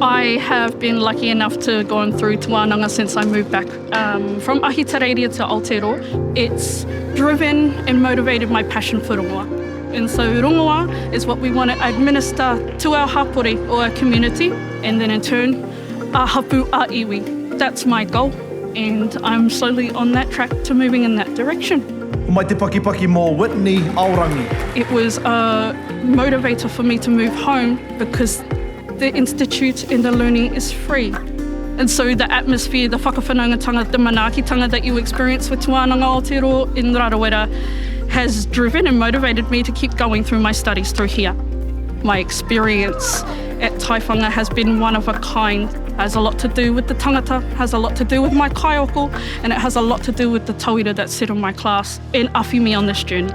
I have been lucky enough to go through Te Wānanga since I moved back from Aotearoa to Aotearoa. It's driven and motivated my passion for rongoā. And so rongoā is what we want to administer to our hapori or our community, and then in turn, a hapu a iwi. That's my goal, and I'm slowly on that track to moving in that direction. Mai te pakipaki mō Whitney, Aorangi. It was a motivator for me to move home because the institute and the learning is free. And so the atmosphere, the whakawhanaungatanga, the manaakitanga that you experience with Te Wānanga Aotearoa in Rarawera has driven and motivated me to keep going through my studies through here. My experience at Taiwhanga has been one of a kind. It has a lot to do with the tangata, has a lot to do with my kaioko, and it has a lot to do with the tauira that sit in my class and awhi me on this journey.